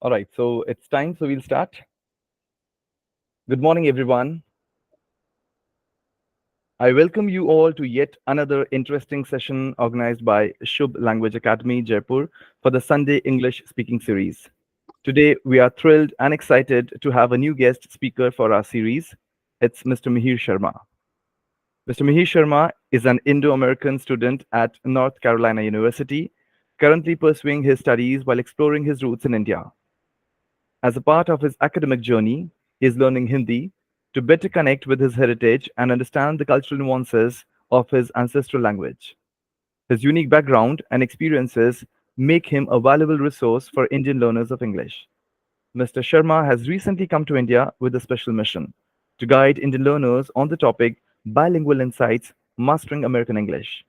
All right, so it's time, so we'll start. Good morning, everyone. I welcome you all to yet another interesting session organized by Shubh Language Academy, Jaipur, for the Sunday English speaking series. Today, we are thrilled and excited to have a new guest speaker for our series. It's Mr. Mihir Sharma. Mr. Mihir Sharma is an Indo American student at North Carolina University, currently pursuing his studies while exploring his roots in India. As a part of his academic journey, he is learning Hindi to better connect with his heritage and understand the cultural nuances of his ancestral language. His unique background and experiences make him a valuable resource for Indian learners of English. Mr. Sharma has recently come to India with a special mission to guide Indian learners on the topic Bilingual Insights Mastering American English.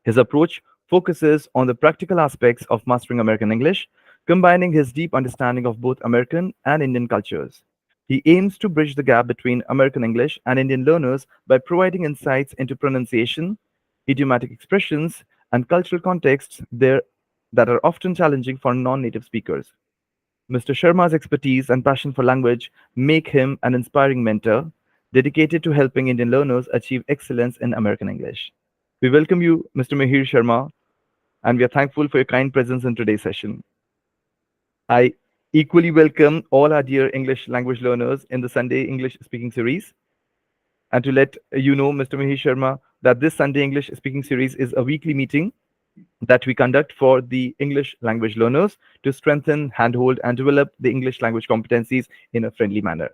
His approach focuses on the practical aspects of mastering American English, combining his deep understanding of both American and Indian cultures. He aims to bridge the gap between American English and Indian learners by providing insights into pronunciation, idiomatic expressions, and cultural contexts there that are often challenging for non-native speakers. Mr. Sharma's expertise and passion for language make him an inspiring mentor dedicated to helping Indian learners achieve excellence in American English. We welcome you, Mr. Mihir Sharma, and we are thankful for your kind presence in today's session. I equally welcome all our dear English language learners in the Sunday English speaking series. And to let you know, Mr. Mihir Sharma, that this Sunday English speaking series is a weekly meeting that we conduct for the English language learners to strengthen, handhold, and develop the English language competencies in a friendly manner.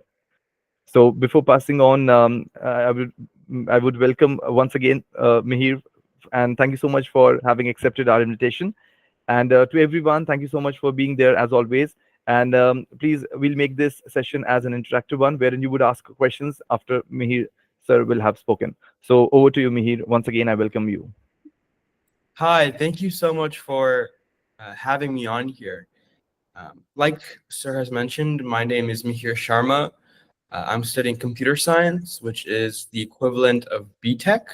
So before passing on, I would welcome once again Mihir, and thank you so much for having accepted our invitation. And to everyone, thank you so much for being there as always. And please, we'll make this session as an interactive one, wherein you would ask questions after Mihir sir will have spoken. So over to you, Mihir. Once again, I welcome you. Hi, thank you so much for having me on here. Like Sir has mentioned, my name is Mihir Sharma. I'm studying computer science, which is the equivalent of BTech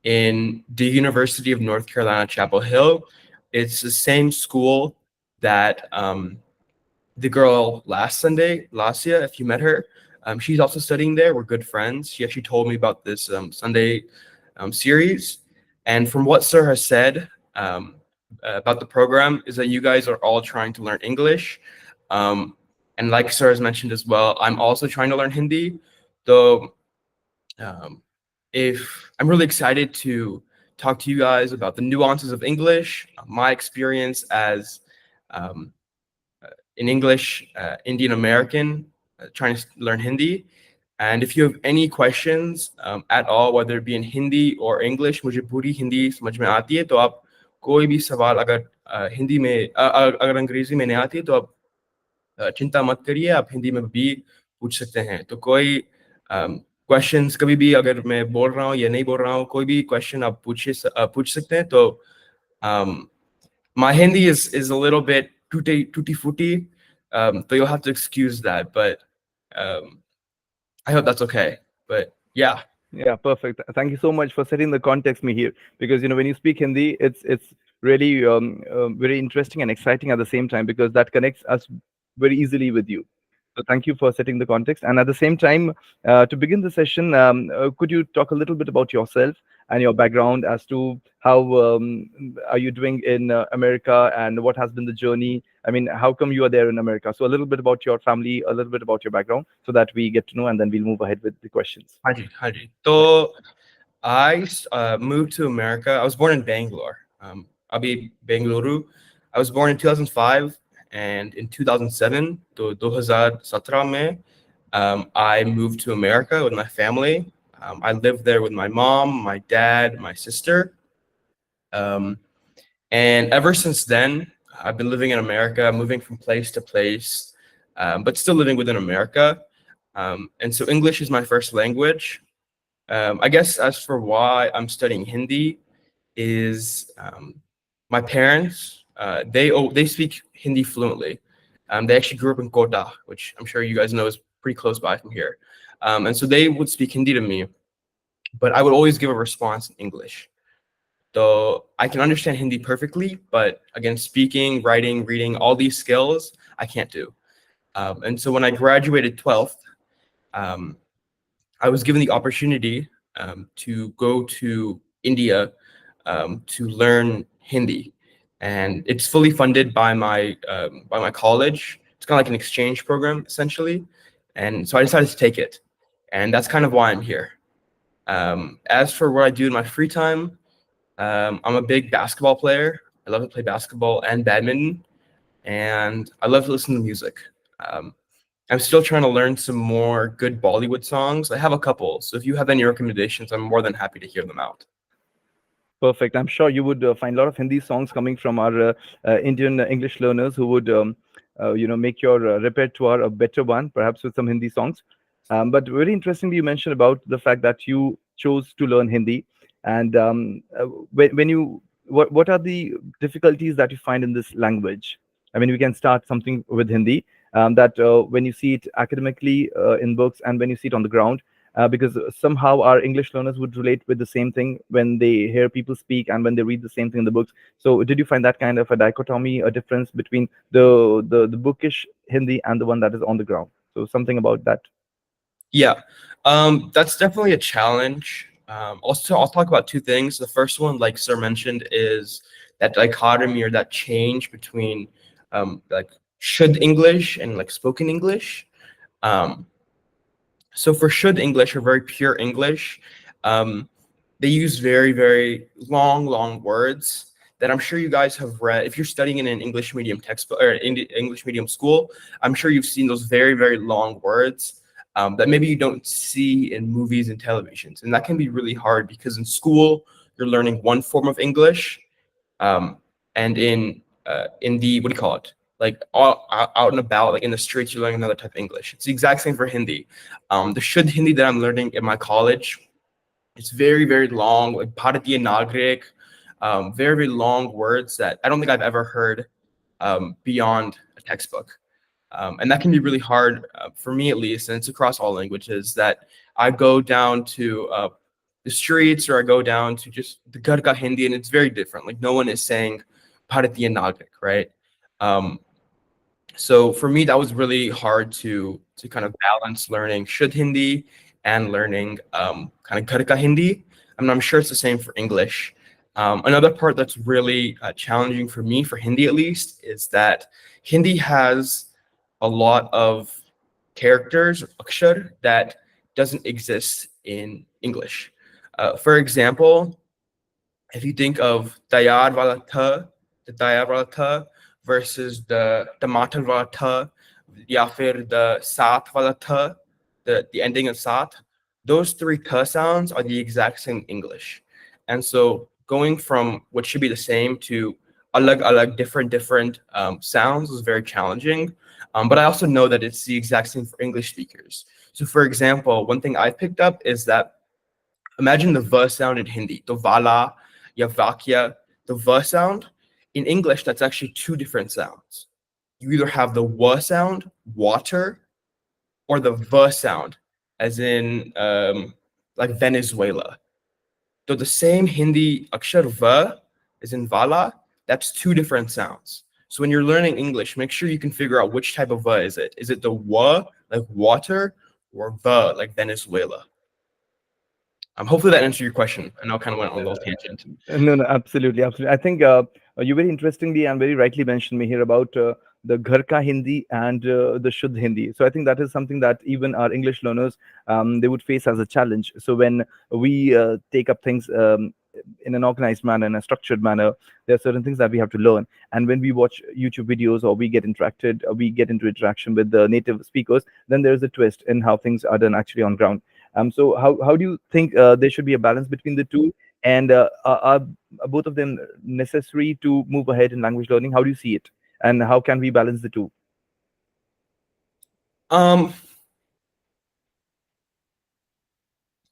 in the University of North Carolina, Chapel Hill. It's the same school that the girl last Sunday, Lasia, if you met her, she's also studying there. We're good friends. She actually told me about this Sunday series. And from what Sir has said about the program is that you guys are all trying to learn English. And like Sir has mentioned as well, I'm also trying to learn Hindi, though if I'm really excited to talk to you guys about the nuances of English, my experience as um, an English Indian American trying to learn Hindi. And if you have any questions at all, whether it be in Hindi or English, मुझे पूरी हिंदी समझ में आती है, तो आप कोई भी सवाल अगर हिंदी में अगर अंग्रेजी में नहीं आती है तो आप चिंता मत करिए, आप हिंदी में भी पूछ सकते हैं। तो कोई क्वेश्चंस कभी भी अगर मैं बोल रहा हूँ या नहीं बोल रहा हूँ, कोई भी क्वेश्चन आप पूछ सकते हैं। तो my Hindi is a little bit tutti frutti, so you'll have to excuse that, but I hope that's okay. But yeah. Yeah, perfect. Thank you so much for setting the context, Mihir, because when you speak Hindi, it's really very interesting and exciting at the same time because that connects us very easily with you. So thank you for setting the context. And at the same time, to begin the session, could you talk a little bit about yourself and your background as to how are you doing in America and what has been the journey? I mean, how come you are there in America? So a little bit about your family, a little bit about your background, so that we get to know, and then we'll move ahead with the questions. Haji, Haji. Right. So I moved to America. I was born in Bangalore. Abhi Bengaluru. I was born in 2005, and in 2007, to 2017 mein, I moved to America with my family. I lived there with my mom, my dad, my sister. Um, and ever since then, I've been living in America, moving from place to place, but still living within America. And so English is my first language. I guess as for why I'm studying Hindi is my parents, they speak Hindi fluently. They actually grew up in Kota, which I'm sure you guys know is pretty close by from here. And so they would speak Hindi to me, but I would always give a response in English. though I can understand Hindi perfectly, but again, speaking, writing, reading, all these skills, I can't do. And so when I graduated 12th, um, I was given the opportunity to go to India to learn Hindi, and it's fully funded by my college. It's kind of like an exchange program essentially, and so I decided to take it, and that's kind of why I'm here. As for what I do in my free time, I'm a big basketball player. I love to play basketball and badminton, and I love to listen to music. Um, I'm still trying to learn some more good Bollywood songs. I have a couple, so if you have any recommendations, I'm more than happy to hear them out. Perfect. I'm sure you would find a lot of Hindi songs coming from our Indian English learners who would, make your repertoire a better one, perhaps with some Hindi songs. But very interestingly, you mentioned about the fact that you chose to learn Hindi, and when you, what are the difficulties that you find in this language? I mean, we can start something with Hindi. That when you see it academically in books and when you see it on the ground, because somehow our English learners would relate with the same thing when they hear people speak and when they read the same thing in the books. So, did you find that kind of a dichotomy, a difference between the bookish Hindi and the one that is on the ground? So, something about that. Yeah, that's definitely a challenge. Also, I'll talk about two things. The first one, like Sir mentioned, is that dichotomy or that change between like should English and like spoken English. Um, so for should English or very pure English, um, they use very, very long words that I'm sure you guys have read. If you're studying in an English medium textbook or English medium school, I'm sure you've seen those very, very long words that maybe you don't see in movies and televisions. And that can be really hard because in school, you're learning one form of English, um, and in the what do you call it? Like out and about, like in the streets, you're learning another type of English. It's the exact same for Hindi. The should Hindi that I'm learning in my college, it's very, very long, like Bharatiya Nagrik, very, very long words that I don't think I've ever heard beyond a textbook. And that can be really hard for me, at least, and it's across all languages, that I go down to the streets or I go down to just the Garka Hindi, and it's very different. Like no one is saying Bharatiya Nagrik, right? Um, so for me, that was really hard to kind of balance learning should Hindi and learning kind of Karka Hindi. I'm sure it's the same for English. Another part that's really challenging for me, for Hindi at least, is that Hindi has a lot of characters, akshar, that doesn't exist in English. For example, if you think of dayar wala tha, the dayar wala tha versus the tamatar wala tha, ya fir the saath wala tha, the ending of saath, those three tha sounds are the exact same English. And so going from what should be the same to alag different sounds is very challenging. But I also know that it's the exact same for English speakers. So for example, one thing I've picked up is that imagine the v sound in Hindi, the vala, ya vakya, the v sound. In English, that's actually two different sounds. You either have the w sound, water, or the v sound, as in like Venezuela. So the same Hindi akshar v is in vala, that's two different sounds. So when you're learning English, make sure you can figure out which type of v is it. Is it the w, like water, or v, like Venezuela? Hopefully that answered your question. I know I kind of went on a little tangent. No, no, absolutely, absolutely. I think you very interestingly and very rightly mentioned me here about the Ghar ka Hindi and the Shuddh Hindi. So I think that is something that even our English learners they would face as a challenge. So when we take up things in an organized manner, in a structured manner, there are certain things that we have to learn. And when we watch YouTube videos or we get interacted, we get into interaction with the native speakers, then there is a twist in how things are done actually on ground. So how do you think there should be a balance between the two? And are both of them necessary to move ahead in language learning? How do you see it? And how can we balance the two? Um,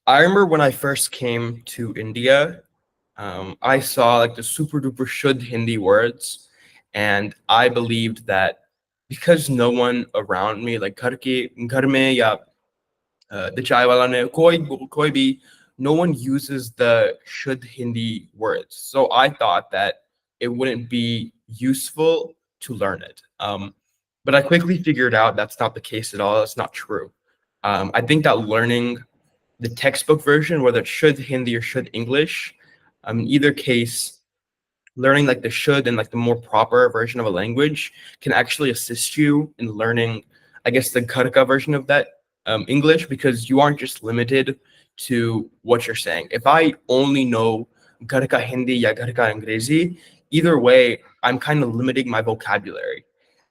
I remember when I first came to India, I saw like the super duper should Hindi words, and I believed that because no one around me, like घर के घर में या the chai wala ne koi bhi no one uses the should Hindi words. So I thought that it wouldn't be useful to learn it. But I quickly figured out that's not the case at all. That's not true. I think that learning the textbook version, whether it should Hindi or should English, in either case, learning like the should and like the more proper version of a language can actually assist you in learning, I guess, the Karka version of that English, because you aren't just limited to what you're saying. If I only know Karka Hindi ya Karka Angrezi, either way, I'm kind of limiting my vocabulary.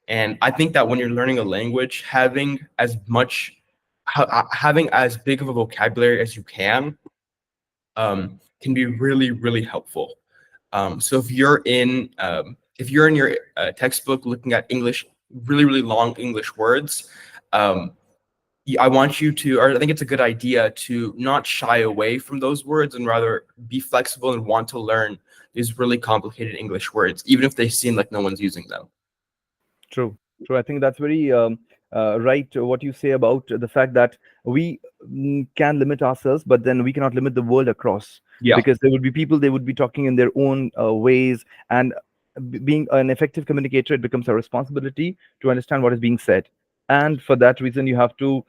And I think that when you're learning a language, having as big of a vocabulary as you can be really, really helpful. So if you're in your textbook looking at English, really, really long English words, I want you to, or I think it's a good idea to not shy away from those words and rather be flexible and want to learn these really complicated English words, even if they seem like no one's using them. True, true. I think that's very right. What you say about the fact that we can limit ourselves, but then we cannot limit the world across, Yeah. because there would be people, they would be talking in their own ways, and being an effective communicator, it becomes a responsibility to understand what is being said. And for that reason, you have to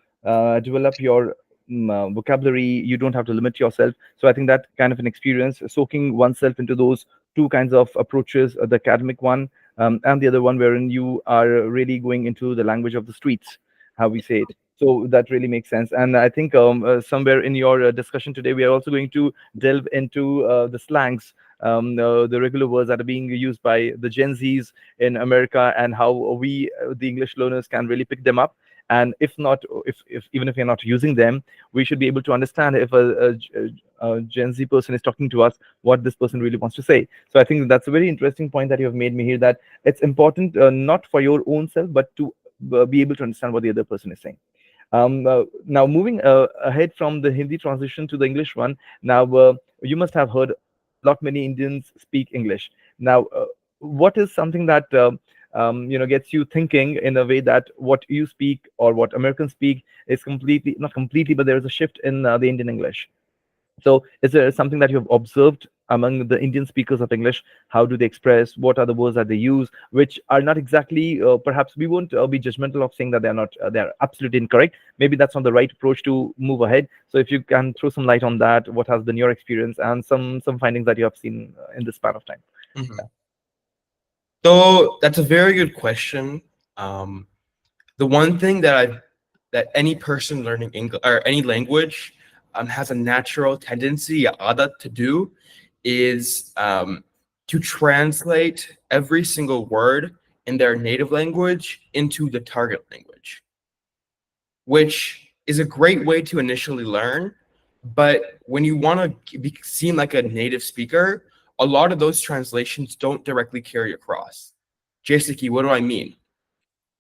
develop your vocabulary. You don't have to limit yourself. So I think that kind of an experience, soaking oneself into those two kinds of approaches, the academic one, and the other one wherein you are really going into the language of the streets, how we say it. So that really makes sense. And I think somewhere in your discussion today, we are also going to delve into the slangs, the regular words that are being used by the Gen Zs in America, and how we, the English learners, can really pick them up. And if not, if even if you're not using them, we should be able to understand if a Gen Z person is talking to us, what this person really wants to say. So I think that's a very interesting point that you have made me here, that it's important not for your own self, but to be able to understand what the other person is saying. Now, moving ahead from the Hindi transition to the English one, now you must have heard a lot many Indians speak English. Now, what is something that gets you thinking in a way that what you speak or what Americans speak is completely, not completely, but there is a shift in the Indian English. So, is there something that you have observed among the Indian speakers of English? How do they express? What are the words that they use, which are not exactly? Perhaps we won't be judgmental of saying that they're not. They're absolutely incorrect. Maybe that's not the right approach to move ahead. So, if you can throw some light on that, what has been your experience and some findings that you have seen in this span of time? Mhm. So that's a very good question. Um, the one thing that any person learning English or any language has a natural tendency, adat, to do is to translate every single word in their native language into the target language, which is a great way to initially learn. But when you want to seem like a native speaker, a lot of those translations don't directly carry across. Jessica, what do I mean?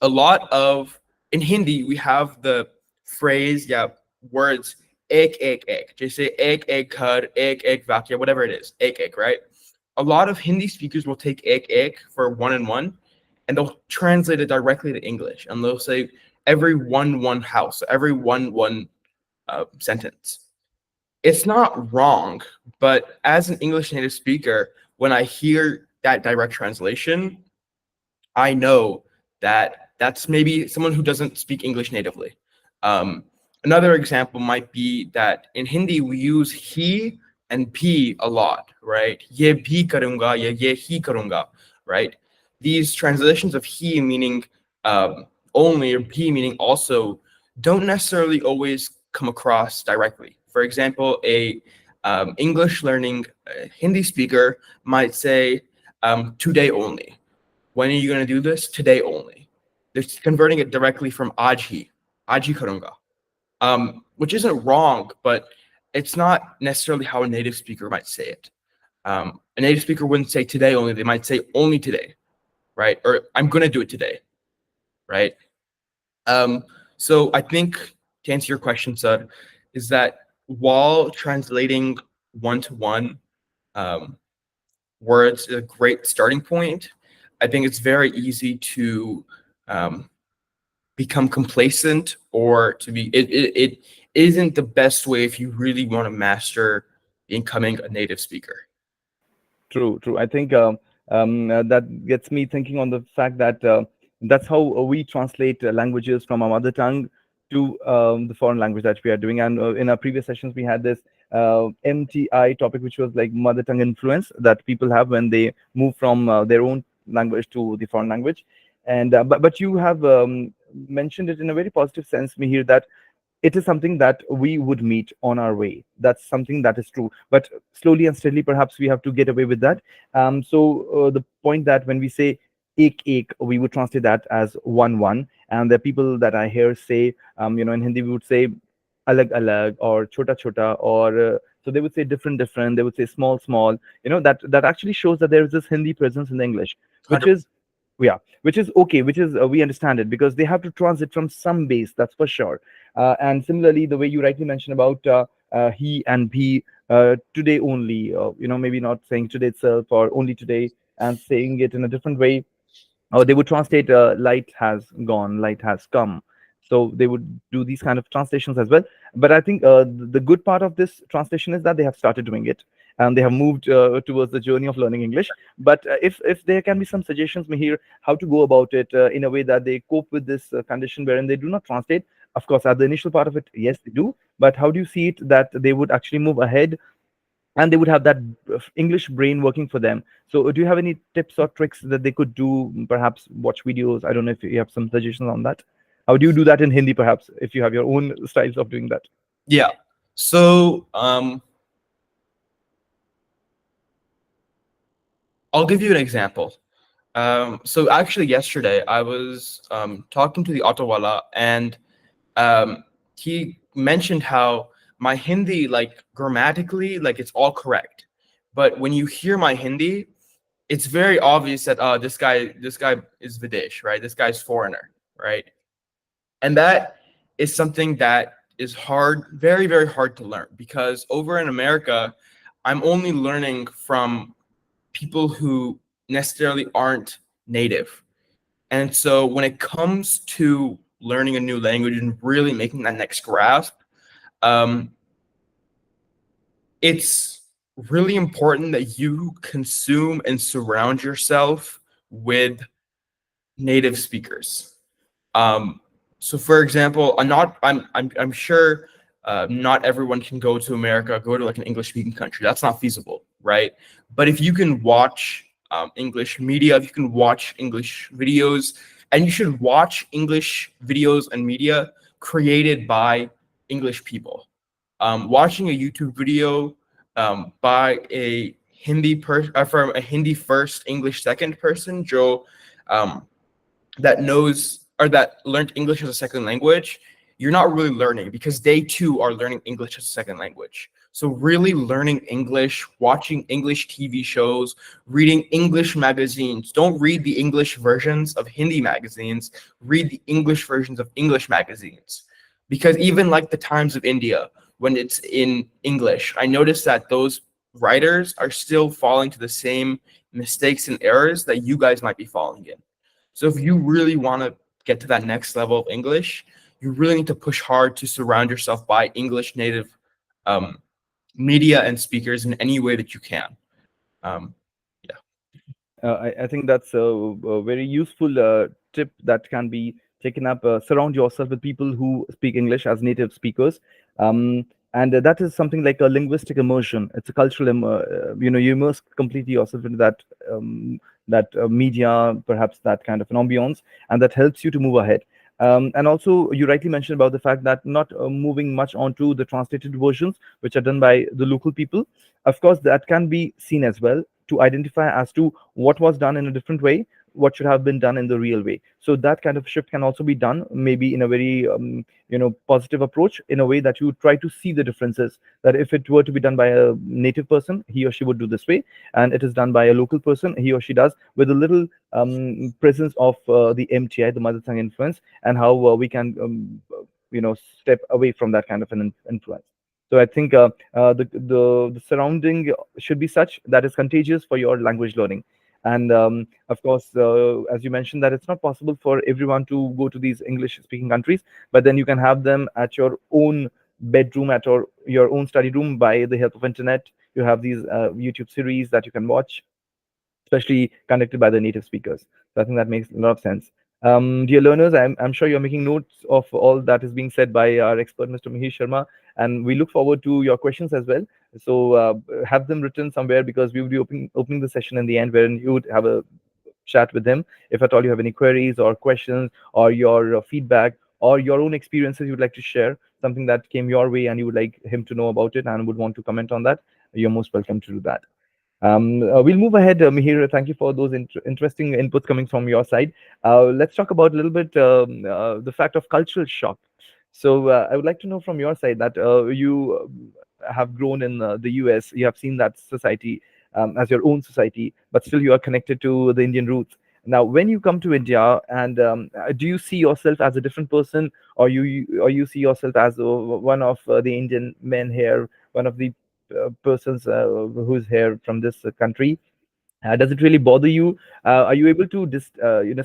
A lot of in Hindi we have the phrase, yeah, words ek. Just say ek khar, ek vakya, whatever it is, ek, right? A lot of Hindi speakers will take ek for one and one, and they'll translate it directly to English, and they'll say every one house, every one sentence. It's not wrong, but as an English native speaker, when I hear that direct translation, I know that that's maybe someone who doesn't speak English natively. Um, Another example might be that in Hindi we use he and p a lot, right? Ye bhi karunga, ye hi karunga, right? These translations of he meaning only or p meaning also don't necessarily always come across directly. For example, a English learning Hindi speaker might say today only. When are you going to do this? Today only. They're converting it directly from aji karunga, which isn't wrong, but it's not necessarily how a native speaker might say it. A native speaker wouldn't say today only. They might say only today, right? Or I'm going to do it today, right? So I think to answer your question, sir, is that while translating one-to-one words is a great starting point, I think it's very easy to become complacent or to be isn't the best way if you really want to master becoming a native speaker. True, true. I think that gets me thinking on the fact that that's how we translate languages from our mother tongue to the foreign language that we are doing. And in our previous sessions, we had this MTI topic, which was like mother tongue influence that people have when they move from their own language to the foreign language. And but you have mentioned it in a very positive sense, Mihir, that it is something that we would meet on our way. That's something that is true. But slowly and steadily, perhaps we have to get away with that. So the point that when we say ek, we would translate that as one. And the people that I hear say, in Hindi, we would say alag or chota or so they would say different. They would say small. That actually shows that there is this Hindi presence in the English, which 100. is yeah, which is okay, which is we understand it because they have to transit from some base, that's for sure. And similarly, the way you rightly mentioned about he and be today only, maybe not saying today itself or only today and saying it in a different way, or they would translate light has gone, light has come. So they would do these kind of translations as well. But I think the good part of this translation is that they have started doing it and they have moved towards the journey of learning English. But if there can be some suggestions here how to go about it in a way that they cope with this condition wherein they do not translate, of course at the initial part of it, yes they do, but how do you see it that they would actually move ahead and they would have that English brain working for them? So, do you have any tips or tricks that they could do? Perhaps watch videos. I don't know if you have some suggestions on that. How do you do that in Hindi, perhaps, if you have your own styles of doing that? Yeah. So I'll give you an example. So actually, yesterday I was talking to the Ottawala, and he mentioned how my Hindi, like grammatically, like it's all correct, but when you hear my Hindi, it's very obvious that this guy is Videsh, right? This guy's foreigner, right? And that is something that is hard, very, very hard to learn, because over in America, I'm only learning from people who necessarily aren't native. And so when it comes to learning a new language and really making that next grasp, um, it's really important that you consume and surround yourself with native speakers. Um, so, for example, I'm sure not everyone can go to America, go to like an English speaking country. That's not feasible, right? But if you can watch English media, if you can watch English videos, and you should watch English videos and media created by English people. Watching a YouTube video by a from a Hindi first, English second person, Joe, um, that knows or that learned English as a second language, you're not really learning, because they too are learning English as a second language. So really learning English, watching English TV shows, reading English magazines. Don't read the English versions of Hindi magazines, read the English versions of English magazines. Because even like the Times of India, when it's in English, I noticed that those writers are still falling to the same mistakes and errors that you guys might be falling in. So if you really want to get to that next level of English, you really need to push hard to surround yourself by English native um, media and speakers in any way that you can. Um, yeah. I think that's a very useful tip that can be taken up. Surround yourself with people who speak English as native speakers. And that is something like a linguistic immersion. It's a cultural, you immerse completely yourself into that media, perhaps that kind of an ambience, and that helps you to move ahead. And also, you rightly mentioned about the fact that not moving much onto the translated versions, which are done by the local people. Of course, that can be seen as well to identify as to what was done in a different way, what should have been done in the real way. So that kind of shift can also be done, maybe in a very positive approach, in a way that you try to see the differences. That if it were to be done by a native person, he or she would do this way, and it is done by a local person, he or she does with a little presence of the MTI, the mother tongue influence, and how we can step away from that kind of an influence. So I think the surrounding should be such that is contagious for your language learning. And of course, as you mentioned, that it's not possible for everyone to go to these English-speaking countries, but then you can have them at your own bedroom at your own study room by the help of internet. You have these YouTube series that you can watch, especially conducted by the native speakers. So I think that makes a lot of sense. Dear learners, I'm sure you're making notes of all that is being said by our expert, Mr. Mihir Sharma, and we look forward to your questions as well. So have them written somewhere, because we will be opening the session in the end, wherein you would have a chat with him. If at all you have any queries or questions, or your feedback, or your own experiences you'd like to share, something that came your way and you would like him to know about it and would want to comment on that, you're most welcome to do that. We'll move ahead, Mihir. Thank you for those interesting inputs coming from your side. Let's talk about a little bit the fact of cultural shock. So I would like to know from your side that you have grown in the US, you have seen that society as your own society, but still you are connected to the Indian roots. Now, when you come to India, and do you see yourself as a different person, or you see yourself as one of the Indian men here, one of the persons who's here from this country? Does it really bother you? Are you able to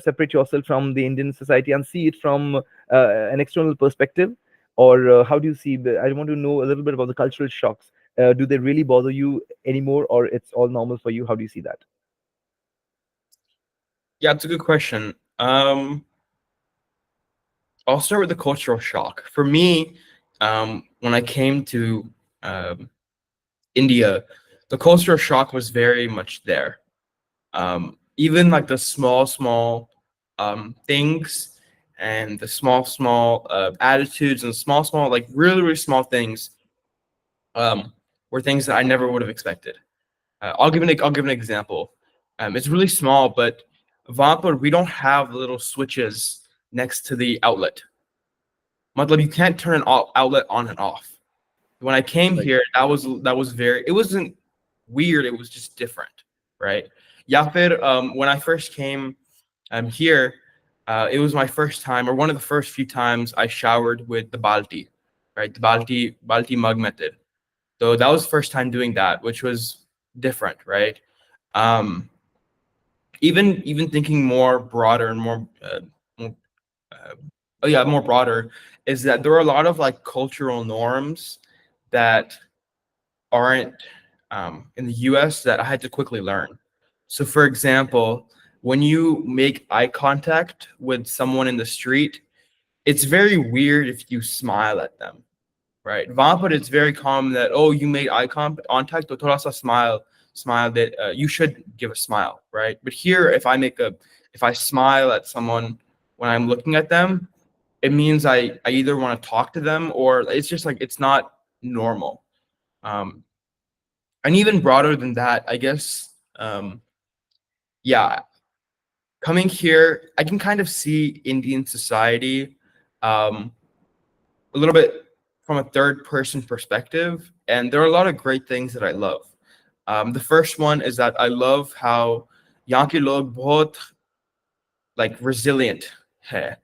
separate yourself from the Indian society and see it from an external perspective, or how do you see I want to know a little bit about the cultural shocks. Do they really bother you anymore, or it's all normal for you? How do you see that? Yeah, it's a good question. I'll start with the cultural shock. For me, when I came to um, India, the cultural shock was very much there. Even like the small things, and the small attitudes, and small like really small things, um, were things that I never would have expected. I'll give an example. It's really small, but Vampur, we don't have little switches next to the outlet. Matlab, you can't turn outlet on and off. When I came Right. here, that was very. It wasn't weird. It was just different, right? Yafir, when I first came here, it was my first time, or one of the first few times I showered with the balti, right? The balti mug method. So that was the first time doing that, which was different, right? Um, even thinking more broader and more oh yeah, more broader, is that there are a lot of like cultural norms that aren't in the US that I had to quickly learn. So, for example, when you make eye contact with someone in the street, it's very weird if you smile at them, right? But it's very common that, oh, you made contact, to thoda sa smile that you should give a smile, right? But here, if I smile at someone when I'm looking at them, it means I either want to talk to them, or it's just like it's not normal. Um, and even broader than that, I guess, yeah, coming here, I can kind of see Indian society um, a little bit from a third person perspective, and there are a lot of great things that I love. The first one is that I love how यहाँ के लोग बहुत like resilient है.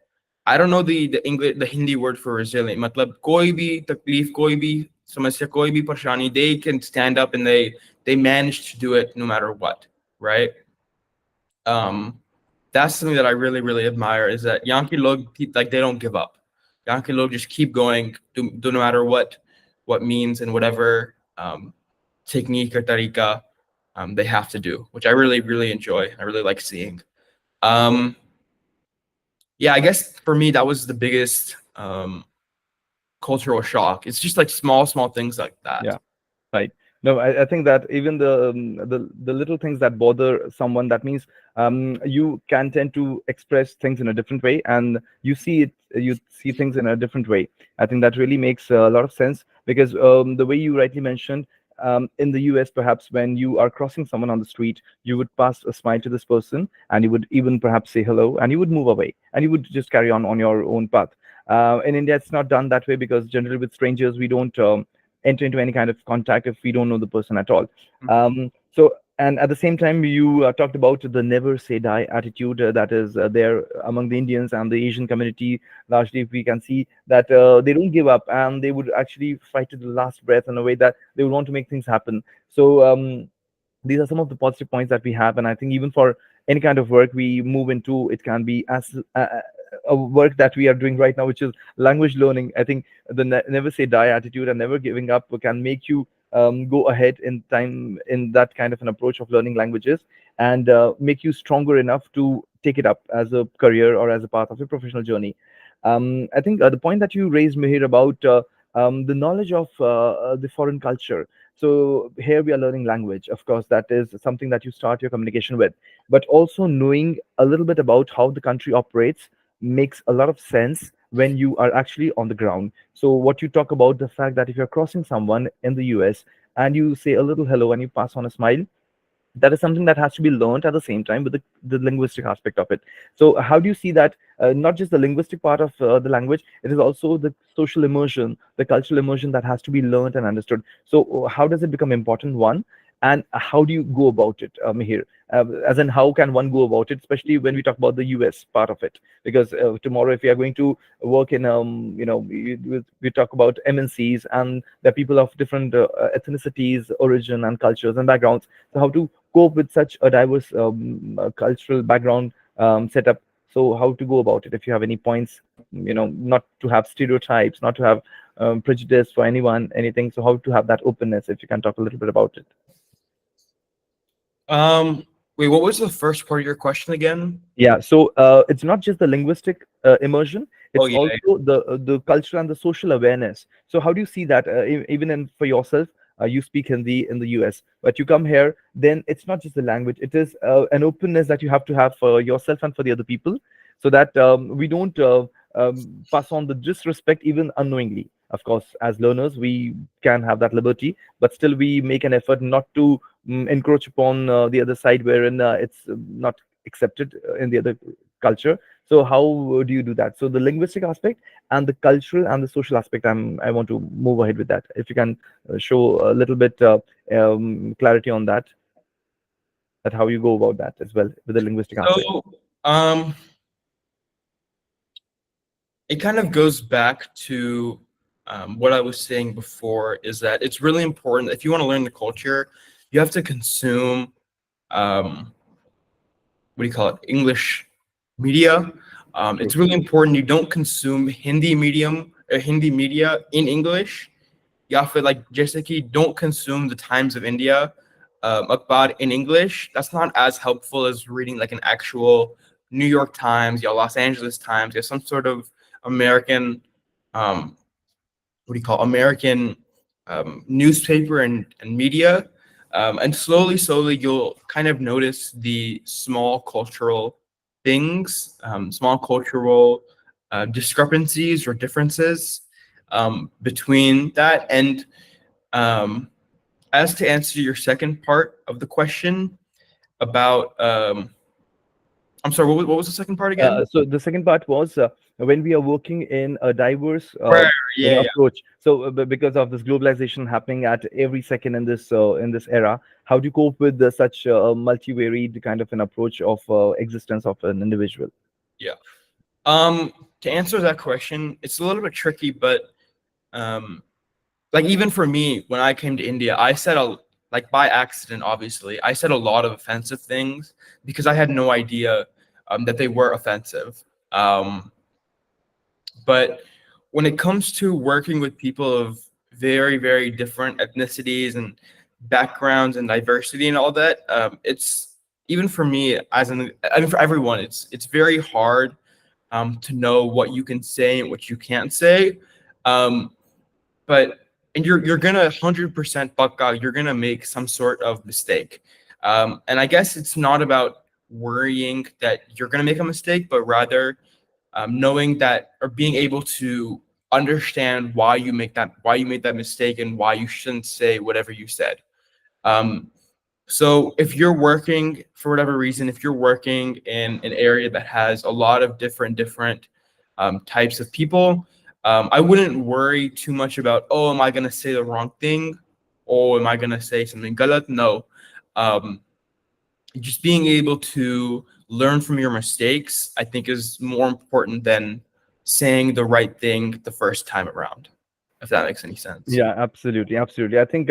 I don't know the English the Hindi word for resilient. मतलब कोई भी तकलीफ, कोई भी समस्या, कोई भी परेशानी, they can stand up and they manage to do it no matter what, right? Um, that's something that I really admire, is that Yankee log, like, they don't give up. Yankee log just keep going, do no matter what means and whatever technique or tariqa they have to do, which I really enjoy. I really like seeing. Um, yeah, I guess for me that was the biggest cultural shock. It's just like small things like that. Yeah. Right. No, I think that even the little things that bother someone, that means you can tend to express things in a different way, and you see things in a different way. I think that really makes a lot of sense, because the way you rightly mentioned, in the US, perhaps when you are crossing someone on the street, you would pass a smile to this person, and you would even perhaps say hello, and you would move away, and you would just carry on your own path. In India, it's not done that way, because generally with strangers, we don't enter into any kind of contact if we don't know the person at all. So, and at the same time, you talked about the never say die attitude that is there among the Indians and the Asian community. Largely, we can see that they don't give up, and they would actually fight to the last breath in a way that they would want to make things happen. So, these are some of the positive points that we have, and I think even for any kind of work we move into, it can be as work that we are doing right now, which is language learning. I think the never say die attitude and never giving up can make you go ahead in time in that kind of an approach of learning languages, and make you stronger enough to take it up as a career or as a part of your professional journey. I think the point that you raised, Mihir, about the knowledge of the foreign culture. So here we are learning language. Of course, that is something that you start your communication with, but also knowing a little bit about how the country operates makes a lot of sense when you are actually on the ground. So what you talk about, the fact that if you're crossing someone in the US and you say a little hello and you pass on a smile, that is something that has to be learned at the same time with the linguistic aspect of it. So how do you see that, not just the linguistic part of the language, it is also the social immersion, the cultural immersion that has to be learned and understood. So how does it become important, one, and how do you go about it, Mihir? As in, how can one go about it, especially when we talk about the US part of it? Because tomorrow, if we are going to work in, we talk about MNCs, and there are people of different ethnicities, origin, and cultures and backgrounds. So how to cope with such a diverse cultural background setup? So how to go about it? If you have any points, not to have stereotypes, not to have prejudice for anyone, anything. So how to have that openness? If you can talk a little bit about it. Um, Wait, what was the first part of your question again? Yeah, so it's not just the linguistic immersion; Oh it's yeah. also the cultural and the social awareness. So, how do you see that, even in for yourself? You speak Hindi in the US, but you come here, then it's not just the language; it is an openness that you have to have for yourself and for the other people, so that we don't pass on the disrespect even unknowingly. Of course, as learners, we can have that liberty, but still we make an effort not to encroach upon the other side, wherein it's not accepted in the other culture. So how do you do that? So the linguistic aspect and the cultural and the social aspect, I want to move ahead with that. If you can show a little bit clarity on that, that how you go about that as well with the linguistic aspect. So, um, it kind of goes back to what I was saying before, is that it's really important if you want to learn the culture, you have to consume what do you call it, English media. True. It's really important you don't consume Hindi media in English. या फिर like जैसे कि don't consume the Times of India akhbar in English. That's not as helpful as reading like an actual New York Times, yeah, Los Angeles Times, yeah, some sort of American um, what do you call American newspaper and media. And slowly, you'll kind of notice the small cultural things, small cultural discrepancies or differences between that. And um, as to answer your second part of the question about, I'm sorry, what was the second part again? So the second part was when we are working in a diverse Prayer, yeah, yeah. approach. So because of this globalization happening at every second in this era, how do you cope with such multivaried kind of an approach of existence of an individual? Yeah. To answer that question, it's a little bit tricky, but um, like even for me, when I came to India, I said like by accident, obviously, I said a lot of offensive things because I had no idea that they were offensive. Um, but when it comes to working with people of very different ethnicities and backgrounds and diversity and all that, it's even for me I mean for everyone, it's very hard to know what you can say and what you can't say. Um, but and you're gonna 100% buck out. You're gonna make some sort of mistake, and I guess it's not about worrying that you're gonna make a mistake, but rather knowing that or being able to understand why you made that mistake and why you shouldn't say whatever you said. Um, so if you're working for whatever reason, if you're working in an area that has a lot of different types of people, I wouldn't worry too much about, oh, am I gonna say the wrong thing, or am I gonna say something galat? No, um, just being able to learn from your mistakes, I think, is more important than saying the right thing the first time around. if that makes any sense. Yeah, absolutely, absolutely. I think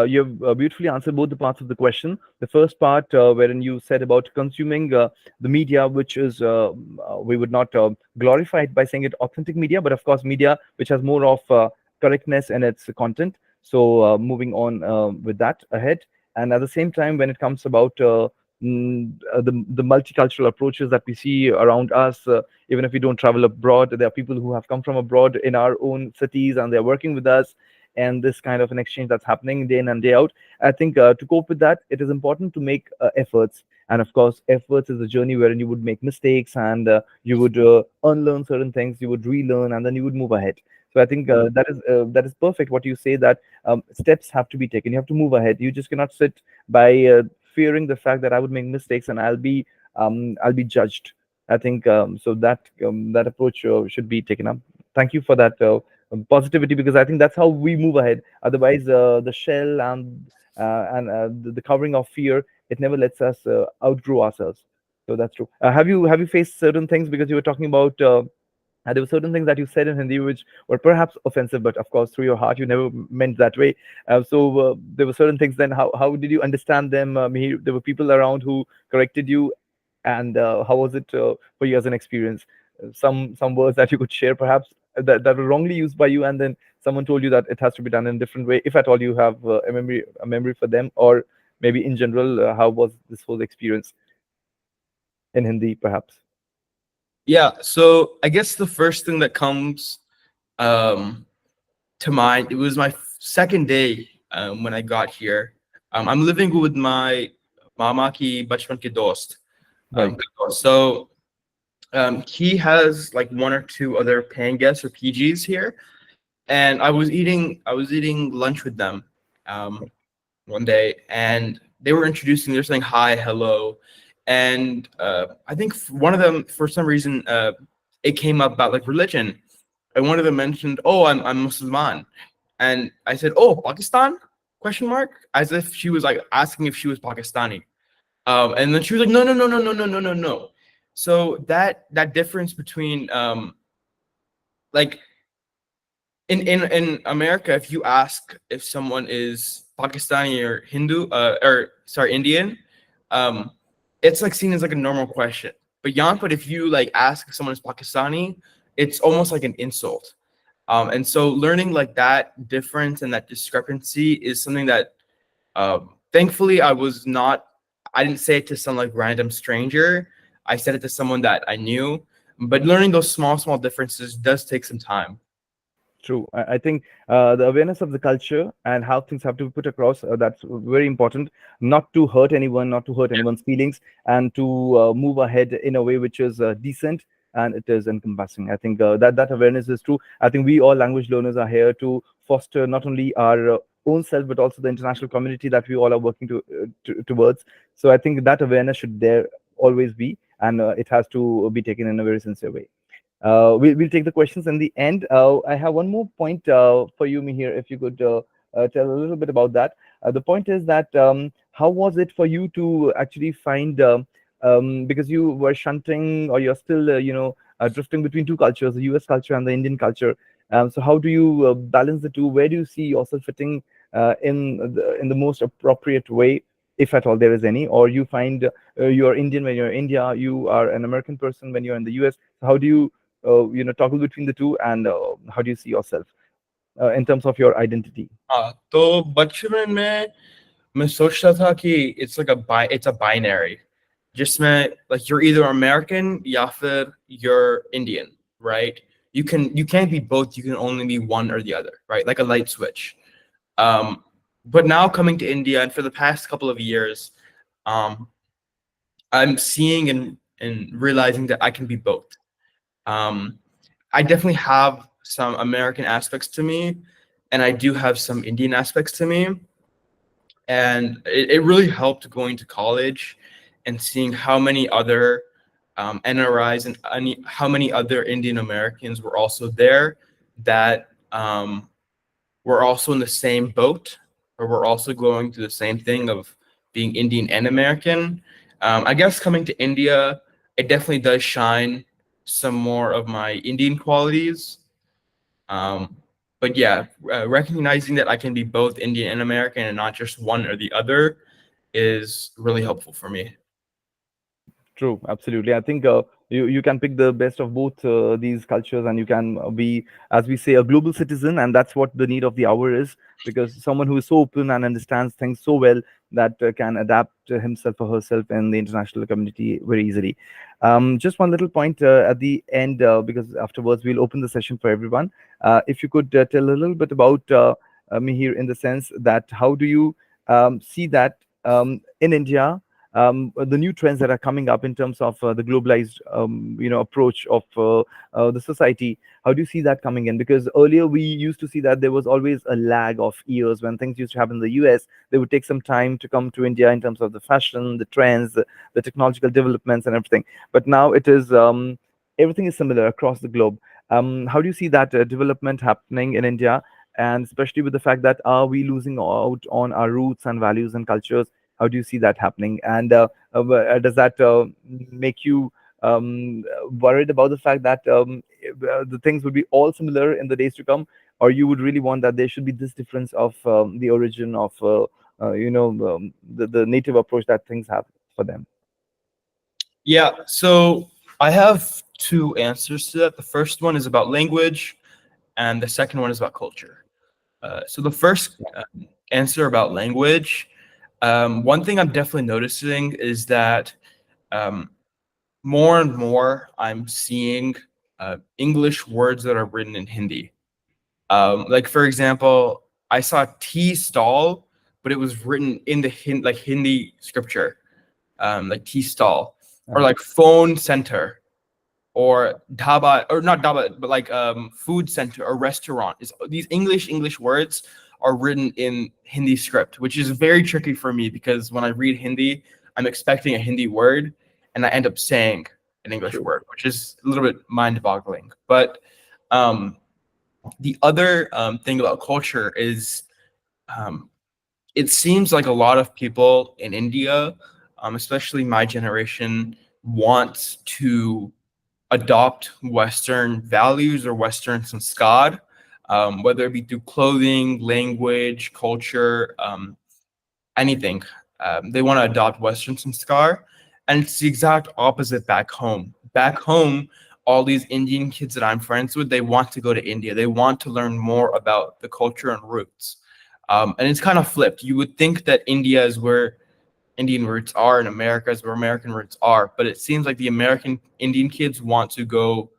you've beautifully answered both the parts of the question. The first part, wherein you said about consuming the media, which is we would not glorify it by saying it authentic media, but of course, media which has more of correctness in its content. So, moving on with that ahead, and at the same time, when it comes about the multicultural approaches that we see around us, even if we don't travel abroad, there are people who have come from abroad in our own cities, and they're working with us, and this kind of an exchange that's happening day in and day out. I think to cope with that, it is important to make efforts. And of course, efforts is a journey wherein you would make mistakes, and you would unlearn certain things, you would relearn, and then you would move ahead. So I think that is perfect. What you say, that steps have to be taken. You have to move ahead. You just cannot sit by fearing the fact that I would make mistakes and I'll be judged. I think so that that approach should be taken up. Thank you for that positivity, because I think that's how we move ahead. Otherwise, the shell and the covering of fear, it never lets us outgrow ourselves. So that's true. Have you faced certain things, because you were talking about there were certain things that you said in Hindi which were perhaps offensive, but of course, through your heart, you never meant that way. So there were certain things. Then how did you understand them? Mihir? There were people around who corrected you, and how was it for you as an experience? Some words that you could share, perhaps that were wrongly used by you, and then someone told you that it has to be done in a different way. If at all you have a memory for them, or maybe in general, how was this whole experience in Hindi, perhaps? Yeah, so I guess the first thing that comes um, to mind, it was my second day when I got here. I'm living with my mama ki bachpan ke dost. Right. So he has like one or two other paying guests or PGs here, and I was eating lunch with them um, one day, and they were introducing. They're saying hi, hello, and I think one of them, for some reason, it came up about like religion, and one of them mentioned, "Oh, I'm Muslim," and I said, "Oh, Pakistan?" Question mark, as if she was like asking if she was Pakistani. And then she was like, "No, no, no, no, no, no, no, no, no." So that difference between like in America, if you ask if someone is Pakistani or Hindu, or sorry, Indian, um, it's like seen as like a normal question. But Yanput, if you like ask if someone is Pakistani, it's almost like an insult. And so learning like that difference and that discrepancy is something that thankfully I didn't say it to some like random stranger. I said it to someone that I knew. But learning those small differences does take some time. True. I think the awareness of the culture and how things have to be put across, that's very important. Not to hurt anyone, not to hurt anyone's feelings, and to move ahead in a way which is decent and it is encompassing. I think that awareness is true. I think we all language learners are here to foster not only our own self, but also the international community that we all are working towards. So I think that awareness should there always be, and it has to be taken in a very sincere way. We'll take the questions in the end. I have one more point for you, Mihir, if you could tell a little bit about that. The point is that how was it for you to actually find, because you were shunting, or you're still, drifting between two cultures, the US culture and the Indian culture. So how do you balance the two? Where do you see yourself fitting in the most appropriate way, if at all there is any? Or you find you're Indian when you're in India, you are an American person when you're in the US. So how do you toggle between the two, and how do you see yourself in terms of your identity? हाँ तो बचपन में मैं सोचता था कि it's a binary जिसमें like you're either American या फिर you're Indian, right? You can't be both, you can only be one or the other, right? Like a light switch. um but now coming to India, and for the past couple of years, um I'm seeing and realizing that I can be both. um I definitely have some American aspects to me, and I do have some Indian aspects to me. And it really helped going to college and seeing how many other NRIs and how many other Indian Americans were also there that were also in the same boat, or were also going through the same thing of being Indian and American. I guess coming to India, it definitely does shine some more of my Indian qualities. Um, but yeah, recognizing that I can be both Indian and American and not just one or the other is really helpful for me. True, absolutely. I think you can pick the best of both these cultures, and you can be, as we say, a global citizen, and that's what the need of the hour is. Because someone who is so open and understands things so well that can adapt himself or herself in the international community very easily. Just one little point at the end, because afterwards we'll open the session for everyone. If you could tell a little bit about me here, in the sense that how do you see that in India, the new trends that are coming up in terms of the globalized approach of the society. How do you see that coming in? Because earlier we used to see that there was always a lag of years. When things used to happen in the US, they would take some time to come to India in terms of the fashion, the trends, the technological developments and everything. But now it is everything is similar across the globe. How do you see that development happening in India, and especially with the fact that are we losing out on our roots and values and cultures? How do you see that happening? And does that make you worried about the fact that the things would be all similar in the days to come, or you would really want that there should be this difference of the origin of the native approach that things have for them? Yeah, so I have two answers to that. The first one is about language, and the second one is about culture. So the first answer about language, one thing I'm definitely noticing is that um, more and more I'm seeing English words that are written in Hindi. Like for example, I saw tea stall, but it was written in the Hindi scripture, like tea stall, or Uh-huh. like phone center, or dhaba, or not dhaba, but like food center or restaurant. Is these English words are written in Hindi script, which is very tricky for me because when I read Hindi, I'm expecting a Hindi word and I end up saying an English True. word, which is a little bit mind-boggling. But um, the other thing about culture is um, it seems like a lot of people in India, especially my generation, want to adopt Western values or Western sanskar, whether it be through clothing, language, culture, anything. They want to adopt Western sanskar, and it's the exact opposite back home. Back home, all these Indian kids that I'm friends with, they want to go to India. They want to learn more about the culture and roots. And it's kind of flipped. You would think that India is where Indian roots are and America is where American roots are, but it seems like the American Indian kids want to go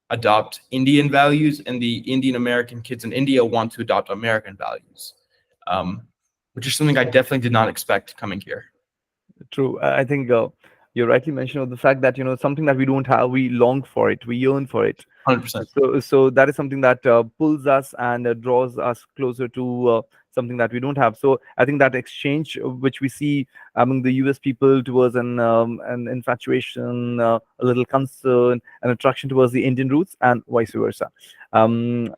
adopt Indian values, and the Indian American kids in India want to adopt American values, um, which is something I definitely did not expect coming here. True. I think you rightly mentioned of the fact that something that we don't have, we long for it, we yearn for it. 100%. So that is something that pulls us and draws us closer to something that we don't have. So I think that exchange which we see among the US people towards an infatuation, a little concern, an attraction towards the Indian roots, and vice versa.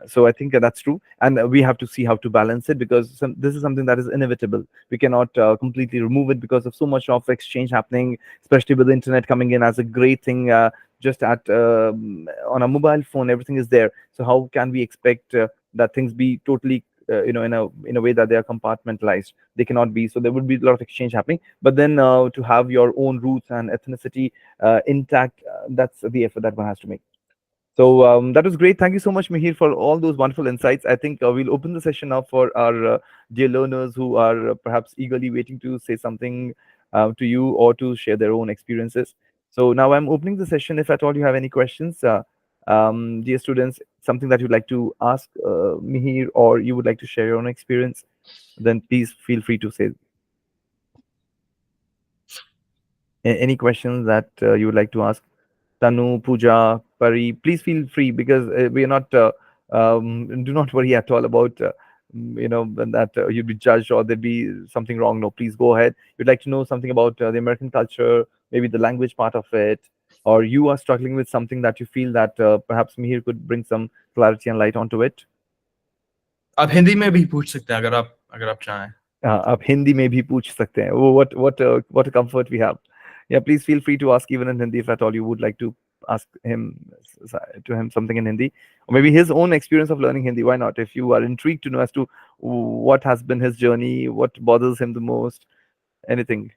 So I think that's true, and we have to see how to balance it, because this is something that is inevitable. We cannot completely remove it because of so much of exchange happening, especially with the internet coming in as a great thing. Just at on a mobile phone, everything is there. So how can we expect that things be totally in a way that they are compartmentalized? They cannot be. So there would be a lot of exchange happening, but then to have your own roots and ethnicity intact, that's the effort that one has to make. So that was great. Thank you so much, Mihir, for all those wonderful insights. I think we'll open the session up for our dear learners who are perhaps eagerly waiting to say something to you or to share their own experiences. So now I'm opening the session. If at all you have any questions, dear students, something that you'd like to ask Mihir, or you would like to share your own experience, then please feel free to say any questions that you would like to ask. Tanu, Pooja, Pari, please feel free, because we are not, do not worry at all about, that you'd be judged or there'd be something wrong. No, please go ahead. You'd like to know something about the American culture, maybe the language part of it, or you are struggling with something that you feel that perhaps Mihir could bring some clarity and light onto it. आप हिंदी में भी पूछ सकते हैं अगर आप चाहें. आप हिंदी में भी पूछ सकते हैं. Oh, what a comfort we have. Yeah, please feel free to ask even in Hindi if at all you would like to ask to him something in Hindi, or maybe his own experience of learning Hindi. Why not? If you are intrigued to know as to what has been his journey, what bothers him the most, anything.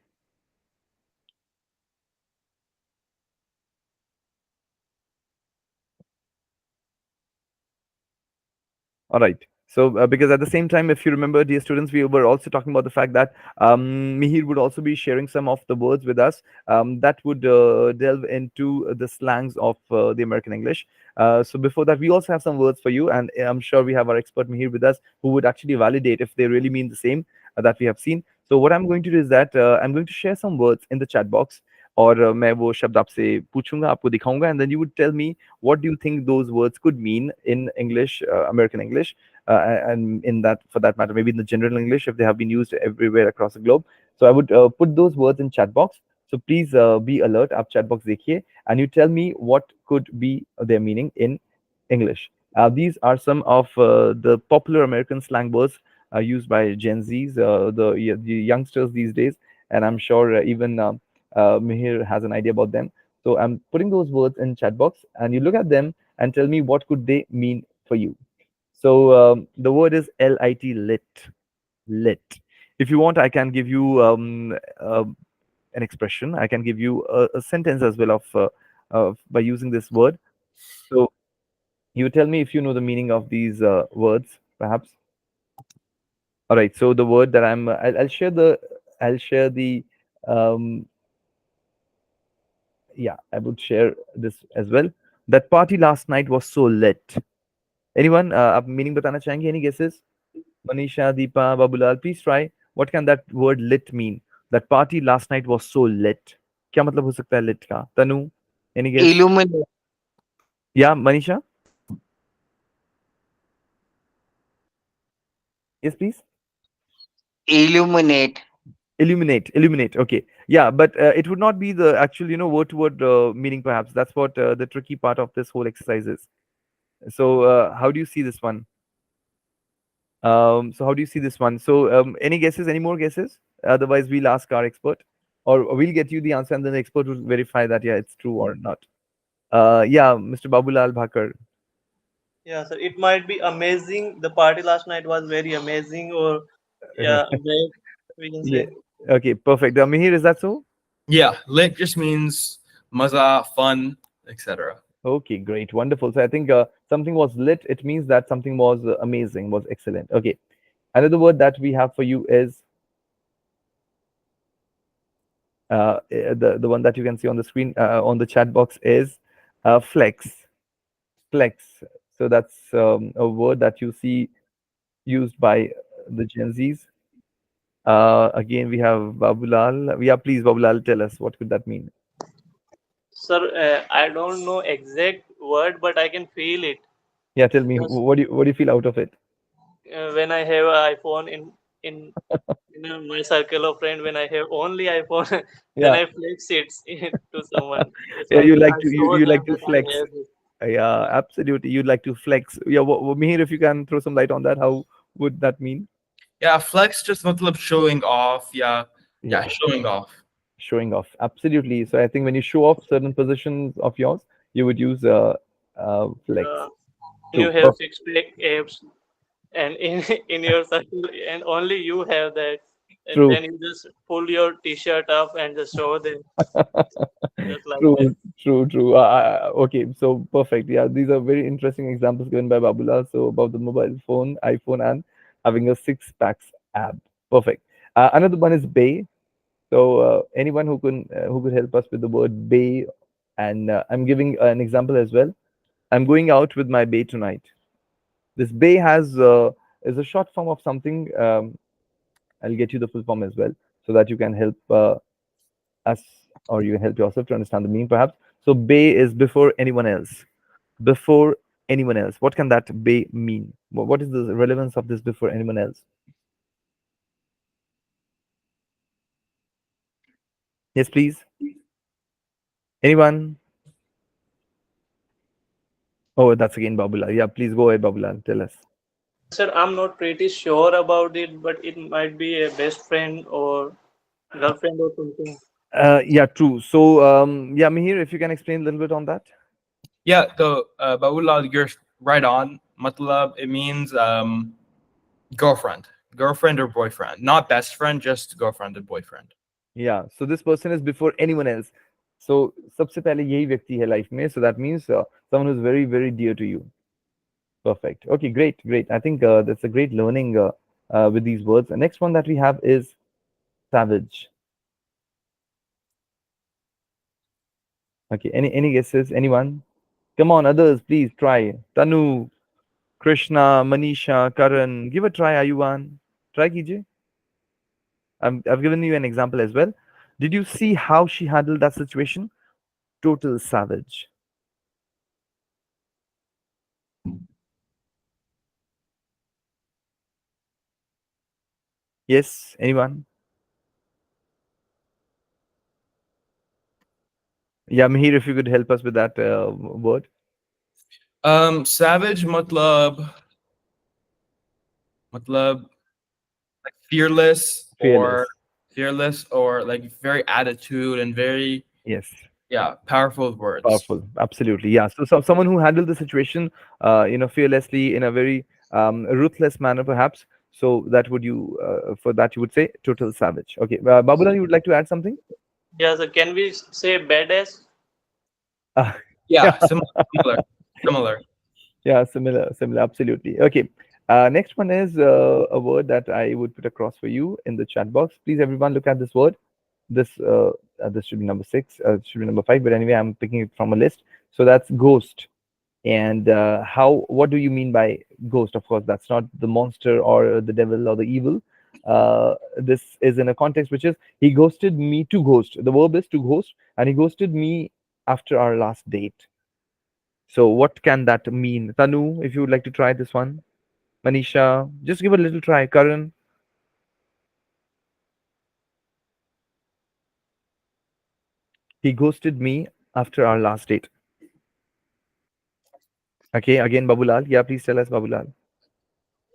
All right. So, because at the same time, if you remember, dear students, we were also talking about the fact that Mihir would also be sharing some of the words with us that would delve into the slangs of the American English. So, before that, we also have some words for you, and I'm sure we have our expert Mihir with us who would actually validate if they really mean the same that we have seen. So, what I'm going to do is that I'm going to share some words in the chat box. और मैं वो शब्द आपसे पूछूंगा आपको दिखाऊंगा and then you would tell me what do you think those words could mean in English, American English, and in that, for that matter, maybe in the general English if they have been used everywhere across the globe. So I would put those words in chat box. So please be alert. आप chat box देखिए and you tell me what could be their meaning in English. These are some of the popular American slang words used by Gen Zs, the youngsters these days, and I'm sure even Mihir has an idea about them. So I'm putting those words in chat box, and you look at them and tell me what could they mean for you. So the word is lit, lit, lit. If you want, I can give you an expression. I can give you a sentence as well of by using this word. So you tell me if you know the meaning of these words, perhaps. All right. So the word that I'll share the um, yeah, I would share this as well. That party last night was so lit. Anyone? आप meaning बताना चाहेंगे? Any guesses? Manisha, Deepa, Babulal, please try. What can that word lit mean? That party last night was so lit. क्या मतलब हो सकता है lit का? Tanu, any guess? Illuminate. Yeah, Manisha? Yes, please. Illuminate. Illuminate, illuminate. Okay, yeah, but it would not be the actual, word to word meaning. Perhaps that's what the tricky part of this whole exercise is. So, how do you see this one? So how do you see this one? So any guesses? Any more guesses? Otherwise, we'll ask our expert, or we'll get you the answer, and then the expert will verify that yeah, it's true or not. Yeah, Mr. Babulal Bhakar. Yeah, sir. It might be amazing. The party last night was very amazing, or yeah, great. We can Yeah. say. Okay, perfect. Mihir, is that so? Yeah, lit just means maza, fun, etc. Okay, great, wonderful. So I think something was lit. It means that something was amazing, was excellent. Okay, another word that we have for you is the one that you can see on the screen on the chat box is flex. Flex. So that's a word that you see used by the Gen Zs. Again, we have Babulal. Yeah, please, Babulal, tell us what could that mean? Sir, I don't know exact word, but I can feel it. Yeah, tell me Just what do you feel out of it? when I have an iPhone in my circle of friend, when I have only iPhone, then Yeah, I flex it to someone. It's yeah, like you like I to show you them like to that I flex. have this. Yeah, absolutely. You'd like to flex. Yeah, Mihir, if you can throw some light on that, how would that mean? Yeah, flex just matlab showing off. Yeah, Yeah, showing off. showing off. Absolutely. So I think when you show off certain positions of yours, you would use flex. Yeah, when you True. have six pack abs, and in in your circle, and only you have that, and True. then you just pull your t-shirt up and just show them, just like that. True, true, true. Okay, so perfect. Yeah, these are very interesting examples given by Babula. So about the mobile phone, iPhone, and having a six packs app. Perfect. Another one is Bay. So anyone who could help us with the word Bay, and I'm giving an example as well. I'm going out with my Bay tonight. This Bay has is a short form of something. I'll get you the full form as well, so that you can help us, or you help yourself to understand the meaning perhaps. So bay is before anyone else. Before anyone else. What can that bay mean? What is the relevance of this before anyone else? Yes, please. Anyone? Oh, that's again Babula. Yeah, please go ahead, Babula. Tell us. Sir, I'm not pretty sure about it, but it might be a best friend or girlfriend or something. Yeah, true. So, yeah, Mihir, if you can explain a little bit on that. Yeah, so Bahulal, you're right on. Matlab, it means girlfriend, girlfriend or boyfriend, not best friend, just girlfriend and boyfriend. Yeah, so this person is before anyone else. So सबसे पहले यही व्यक्ति है life में, so that means someone who's very very dear to you. Perfect. Okay, great, great. I think that's a great learning with these words. The next one that we have is savage. Okay, any guesses? Anyone? Come on, others, please try. Tanu, Krishna, Manisha, Karan, give a try, Ayuvan. Try कीजिए. I've given you an example as well. Did you see how she handled that situation? Total savage. Yes, anyone? Yeah, Mihir, if you could help us with that word. Savage matlab like Fearless. fearless or like very attitude and very, Yes, yeah, powerful words. powerful. Absolutely. Yeah. So someone who handled the situation, fearlessly in a very ruthless manner, perhaps. So that would you, for that you would say total savage. Okay. Babula, you would like to add something? Yeah, so can we say badass? Uh, Yeah, similar, similar. Yeah, similar, similar, absolutely. Okay. Next one is a word that I would put across for you in the chat box. Please, everyone, look at this word. This should be number six. It should be number five. But anyway, I'm picking it from a list. So that's ghost. And how? What do you mean by ghost? Of course, that's not the monster or the devil or the evil. This is in a context which is he ghosted me to ghost. The verb is to ghost, and he ghosted me after our last date. So what can that mean? Tanu, if you would like to try this one. Manisha, just give a little try. Karan, he ghosted me after our last date. Okay, again, Babulal. Yeah, please tell us, Babulal.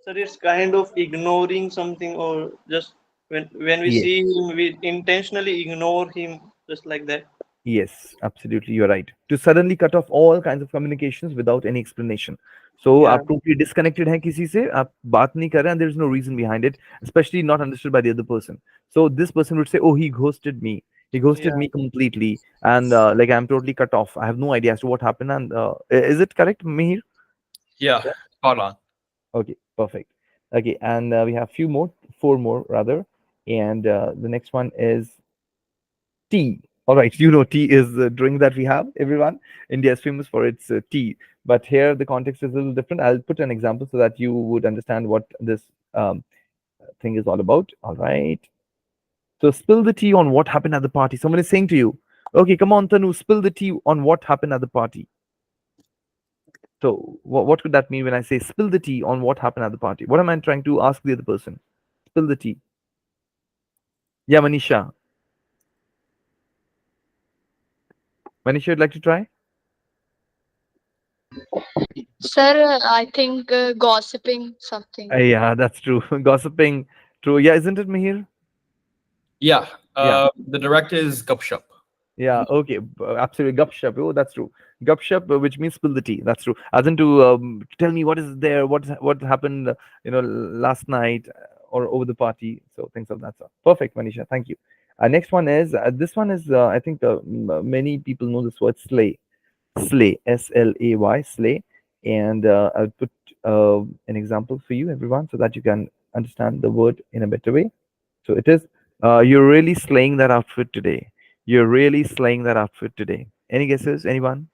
So it's kind of ignoring something, or just when we Yes. see him, we intentionally ignore him, just like that. Yes, absolutely, you're right. To suddenly cut off all kinds of communications without any explanation. So Yeah, आप totally disconnected हैं किसी से, आप बात नहीं कर रहे and there is no reason behind it, especially not understood by the other person. So this person would say, "Oh, he ghosted me. He ghosted yeah. me completely, and like I'm totally cut off. I have no idea as to what happened." And is it correct, Mihir? Yeah, Yeah. spot on. Okay, perfect. Okay, and we have few more, four more rather, and the next one is tea. All right, you know, tea is the drink that we have, everyone. India is famous for its tea. But here the context is a little different. I'll put an example so that you would understand what this um, thing is all about. All right. So spill the tea on what happened at the party. Someone is saying to you, okay, come on, Tanu, spill the tea on what happened at the party. So what could that mean when I say spill the tea on what happened at the party? What am I trying to ask the other person? Spill the tea. Yeah, Manisha. Manisha, you'd like to try? Sir, I think gossiping something. Yeah, that's true. Gossiping, true. Yeah, isn't it, Mihir? Yeah, Yeah, the direct is gupshup. yeah, okay, absolutely. Gupshup, oh, that's true. Gupshup, which means spill the tea. That's true. As in to tell me what is there, what happened, last night or over the party. So things of that sort. Perfect, Manisha. Thank you. Next one is this one is I think many people know this word slay. Slay, Slay, slay, and I'll put an example for you, everyone, so that you can understand the word in a better way. So it is, you're really slaying that outfit today. You're really slaying that outfit today. Any guesses? Anyone?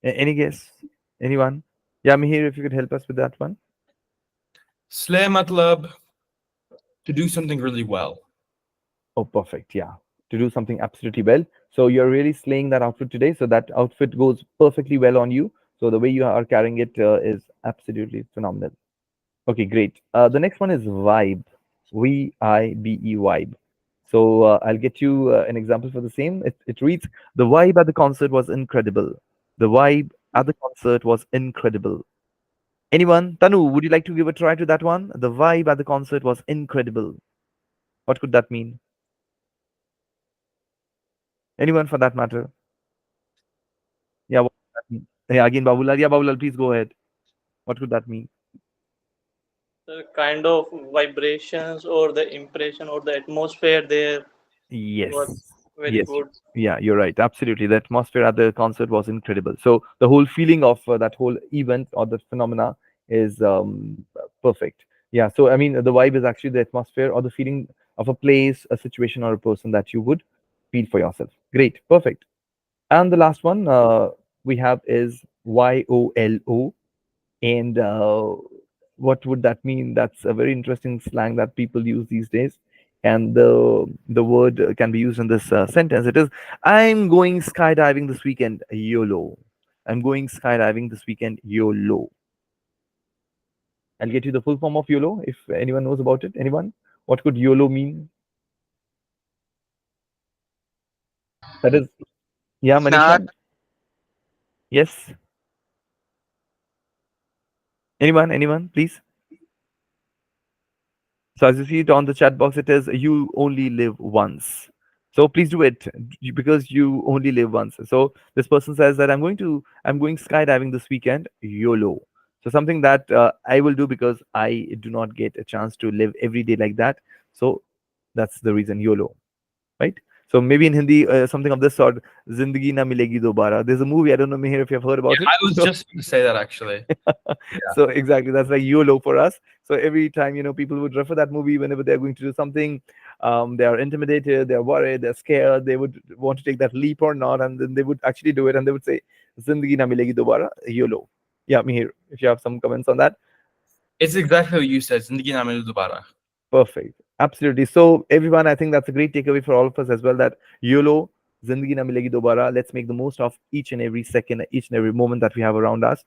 Any guess? Anyone? Yeah, I'm here if you could help us with that one. Slay matlab to do something really well. Oh, perfect. Yeah. To do something absolutely well. So you're really slaying that outfit today. So that outfit goes perfectly well on you. So the way you are carrying it is absolutely phenomenal. Okay, great. The next one is vibe. Vibe, vibe. So I'll get you an example for the same. It reads, the vibe at the concert was incredible. The vibe at the concert was incredible. Anyone? Tanu, would you like to give a try to that one? The vibe at the concert was incredible. What could that mean? Anyone for that matter? Yeah, what could that mean? Yeah, again, Babulal. Yeah, Babulal, please go ahead. What could that mean? The kind of vibrations or the impression or the atmosphere there Yes. was very Yes. good. Yeah, you're right. Absolutely. The atmosphere at the concert was incredible. So the whole feeling of that whole event or the phenomena is perfect. Yeah. So, I mean, the vibe is actually the atmosphere or the feeling of a place, a situation, or a person that you would feel for yourself. Great. Perfect. And the last one we have is YOLO. And what would that mean? That's a very interesting slang that people use these days. And the word can be used in this sentence. It is, I'm going skydiving this weekend, YOLO. I'm going skydiving this weekend, YOLO. I'll get you the full form of YOLO if anyone knows about it. Anyone? What could YOLO mean? That is, yeah, Nah. Manisha? Yes. Anyone, please? So as you see it on the chat box, it is you only live once. So please do it because you only live once. So this person says that I'm going skydiving this weekend, YOLO. So something that I will do because I do not get a chance to live every day like that. So that's the reason YOLO, right? So maybe in Hindi, something of this sort, Zindagi na milegi dobara. There's a movie, I don't know, Mihir, if you've heard Yeah, about it. I was So just going to say that actually. Yeah. so exactly, that's like YOLO for us. So every time people would refer that movie whenever they're going to do something, they are intimidated, they're worried, they're scared, they would want to take that leap or not, and then they would actually do it, and they would say, "Zindagi na milegi dobara, YOLO." Yeah, Mihir, if you have some comments on that. It's exactly what you said. Zindagi na mile dobara. Perfect. Absolutely. So, everyone, I think that's a great takeaway for all of us as well that YOLO, Zindagi na milegi dobara. Let's make the most of each and every second, each and every moment that we have around us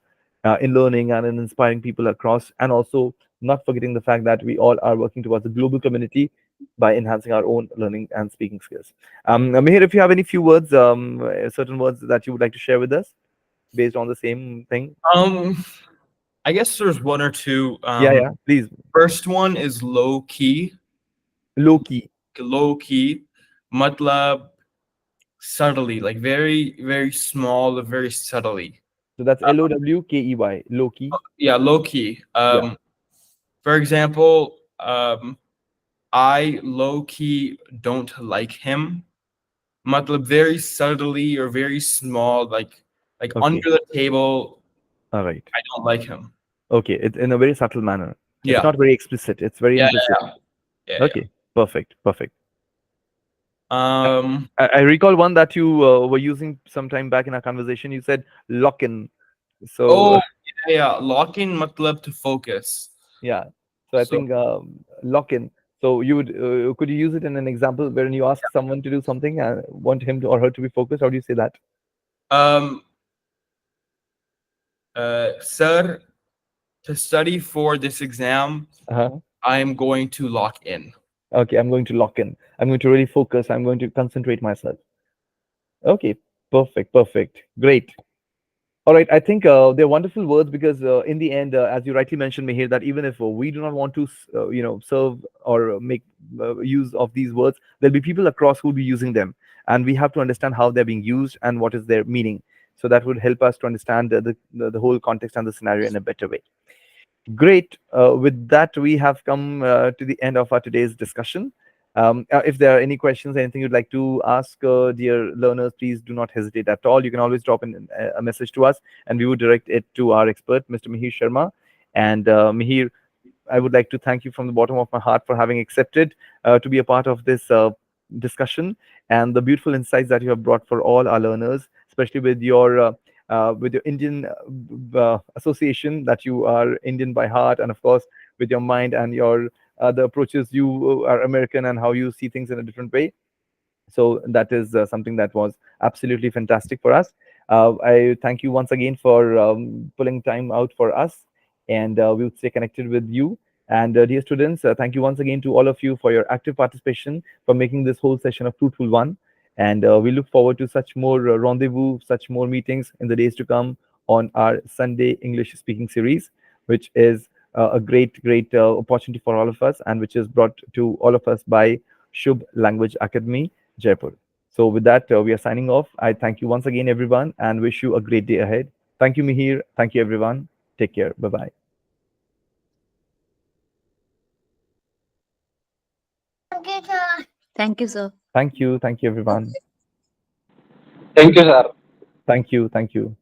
in learning and in inspiring people across. And also, not forgetting the fact that we all are working towards a global community by enhancing our own learning and speaking skills. Mihir, if you have any few words, certain words that you would like to share with us based on the same thing. Um, I guess there's one or two. Yeah, yeah, please. First one is low key. Low key. Low key, matlab subtly, like very, very small, very subtly. So that's Uh, LOWKEY, low key. yeah, low key. Yeah. For example, I low key don't like him. Matlab very subtly or very small, like under Okay. the table. All right. I don't like him. Okay. It's in a very subtle manner. It's Yeah, not very explicit. It's very yeah, implicit. yeah, yeah, yeah. Okay. Perfect. Perfect. Um. I recall one that you were using some time back in our conversation. You said lock in. So Oh, yeah, yeah. Lock in matlab to focus. yeah. So I So, think lock in. So you would could you use it in an example wherein you ask someone to do something and want him to or her to be focused? How do you say that? um, sir, to study for this exam, Uh-huh. I am going to lock in. Okay. I'm going to lock in. I'm going to really focus. I'm going to concentrate myself. Okay. Perfect. Perfect. Great. All right, I think they're wonderful words because in the end, as you rightly mentioned, Mihir, that even if we do not want to, serve or make use of these words, there'll be people across who'll be using them, and we have to understand how they're being used and what is their meaning. So that would help us to understand the whole context and the scenario in a better way. Great. With that, we have come to the end of our today's discussion. If there are any questions, anything you'd like to ask, dear learners, please do not hesitate at all. You can always drop in a message to us, and we would direct it to our expert, Mr. Mihir Sharma. And Mihir, I would like to thank you from the bottom of my heart for having accepted to be a part of this discussion and the beautiful insights that you have brought for all our learners, especially with your Indian association that you are Indian by heart, and of course with your mind and your the approaches you are American and how you see things in a different way. So that is something that was absolutely fantastic for us. I thank you once again for pulling time out for us, and we would stay connected with you. And dear students, thank you once again to all of you for your active participation, for making this whole session a fruitful one. And we look forward to such more rendezvous, such more meetings in the days to come on our Sunday English speaking series. which is a great opportunity for all of us, and which is brought to all of us by Shubh Language Academy, Jaipur. So with that, we are signing off. I thank you once again, everyone, and wish you a great day ahead. Thank you, Mihir. Thank you, everyone. Take care. Bye bye. Thank you, sir. Thank you. Thank you, everyone. Thank you, sir. Thank you. Thank you.